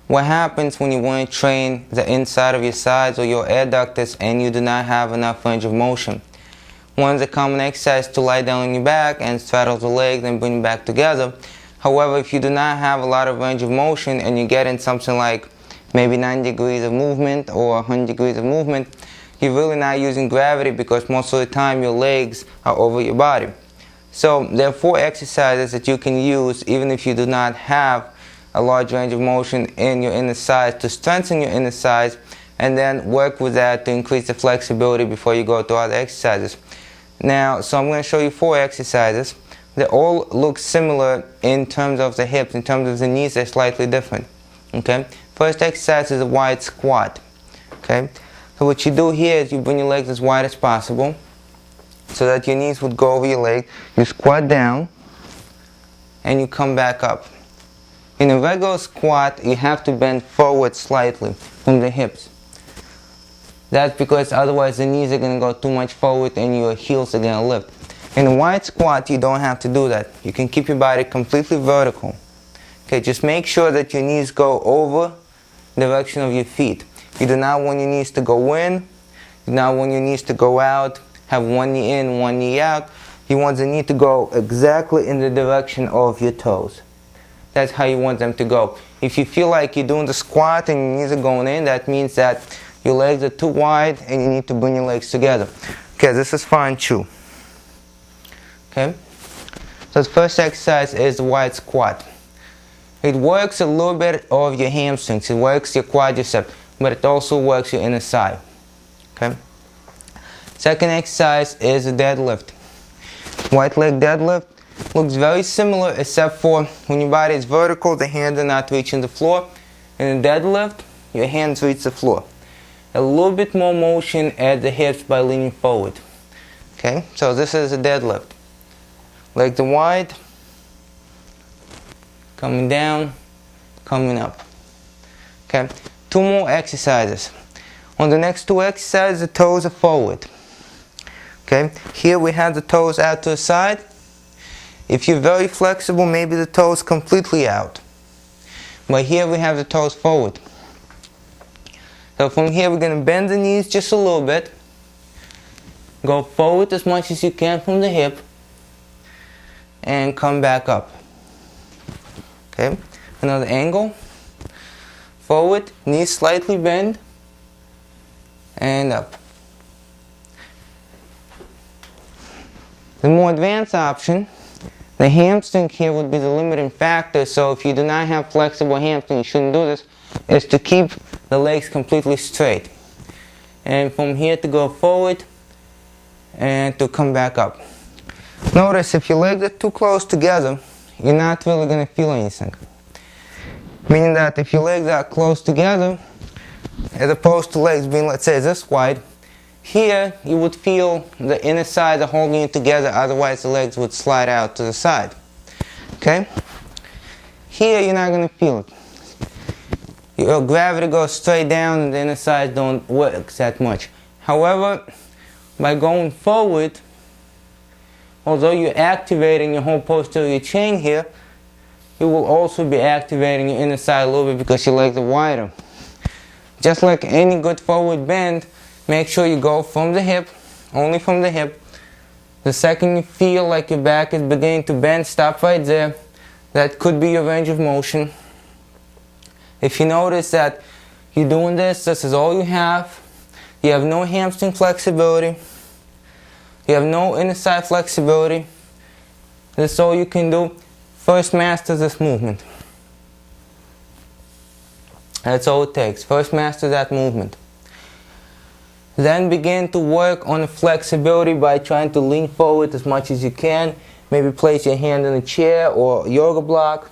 what happens when you want to train the inside of your sides or your adductors and you do not have enough range of motion. One is a common exercise to lie down on your back and straddle the legs and bring them back together. However, if you do not have a lot of range of motion and you get in something like maybe 90 degrees of movement or 100 degrees of movement, you're really not using gravity because most of the time your legs are over your body. So there are 4 exercises that you can use even if you do not have a large range of motion in your inner thighs to strengthen your inner thighs, and then work with that to increase the flexibility before you go to other exercises. Now, so I'm going to show you 4 exercises. They all look similar in terms of the hips. In terms of the knees, they're slightly different. Okay. First exercise is a wide squat. Okay. So what you do here is you bring your legs as wide as possible so that your knees would go over your leg. You squat down and you come back up. In a regular squat, you have to bend forward slightly from the hips. That's because otherwise the knees are going to go too much forward and your heels are going to lift. In a wide squat, you don't have to do that. You can keep your body completely vertical. Okay, just make sure that your knees go over the direction of your feet. You do not want your knees to go in. You do not want your knees to go out. Have one knee in, one knee out. You want the knee to go exactly in the direction of your toes. That's how you want them to go. If you feel like you're doing the squat and your knees are going in, that means that your legs are too wide and you need to bring your legs together. Okay, this is fine too. Okay, so the first exercise is the wide squat. It works a little bit of your hamstrings, it works your quadriceps, but it also works your inner thigh. Okay. Second exercise is a deadlift. White leg deadlift looks very similar except for when your body is vertical, the hands are not reaching the floor. In a deadlift, your hands reach the floor. A little bit more motion at the hips by leaning forward. Okay, so this is a deadlift. Legs are wide, coming down, coming up. Okay, 2 more exercises. On the next 2 exercises, the toes are forward. Okay, here we have the toes out to the side. If you're very flexible, maybe the toes completely out. But here we have the toes forward. So from here we're going to bend the knees just a little bit. Go forward as much as you can from the hip. And come back up. Okay, another angle. Forward, knees slightly bend. And up. The more advanced option, the hamstring here would be the limiting factor, so if you do not have flexible hamstring, you shouldn't do this, is to keep the legs completely straight. And from here to go forward and to come back up. Notice if your legs are too close together, you're not really going to feel anything. Meaning that if your legs are close together, as opposed to legs being, let's say, this wide, here you would feel the inner thighs are holding you together, otherwise the legs would slide out to the side. Okay? Here you're not going to feel it. Your gravity goes straight down and the inner thighs don't work that much. However, by going forward, although you're activating your whole posterior chain here, you will also be activating your inner thigh a little bit because your legs are wider. Just like any good forward bend, make sure you go from the hip, only from the hip. The second you feel like your back is beginning to bend, stop right there. That could be your range of motion. If you notice that you're doing this is all you have no hamstring flexibility, you have no inner thigh flexibility, this is all you can do. First master this movement. That's all it takes. First master that movement. Then begin to work on the flexibility by trying to lean forward as much as you can. Maybe place your hand in a chair or yoga block.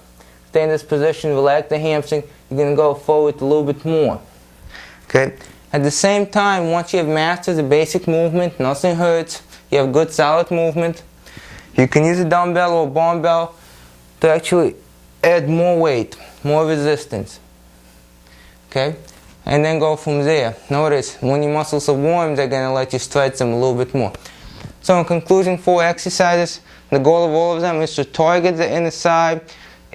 Stay in this position, relax the hamstring. You're going to go forward a little bit more. Okay. At the same time, once you have mastered the basic movement, nothing hurts, you have good solid movement, you can use a dumbbell or a barbell to actually add more weight, more resistance. Okay? And then go from there. Notice, when your muscles are warm, they're going to let you stretch them a little bit more. So in conclusion, 4 exercises. The goal of all of them is to target the inner thigh,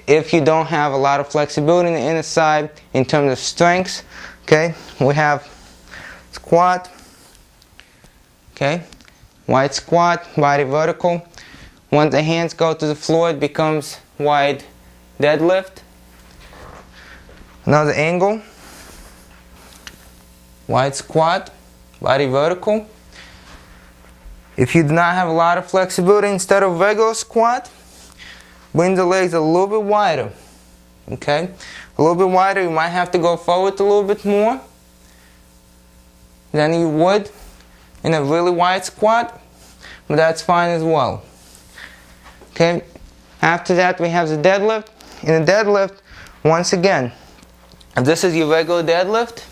if you don't have a lot of flexibility in the inner side in terms of strength. Okay, we have squat, okay, wide squat, body vertical. Once the hands go to the floor, it becomes wide deadlift. Another angle, wide squat, body vertical. If you do not have a lot of flexibility, instead of regular squat, bring the legs a little bit wider. Okay, a little bit wider. You might have to go forward a little bit more than you would in a really wide squat, but that's fine as well. Okay, after that we have the deadlift. In the deadlift, once again, if this is your regular deadlift,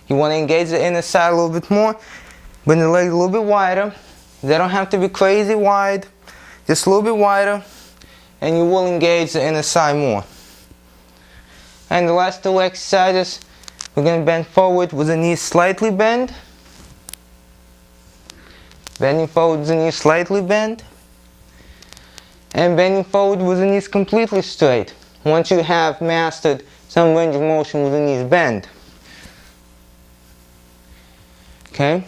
you want to engage the inner side a little bit more, bring the legs a little bit wider. They don't have to be crazy wide, just a little bit wider, and you will engage the inner side more. And the last two exercises, we're going to bend forward with the knees slightly bent. Bending forward with the knees slightly bent. And bending forward with the knees completely straight. Once you have mastered some range of motion with the knees bent. Okay?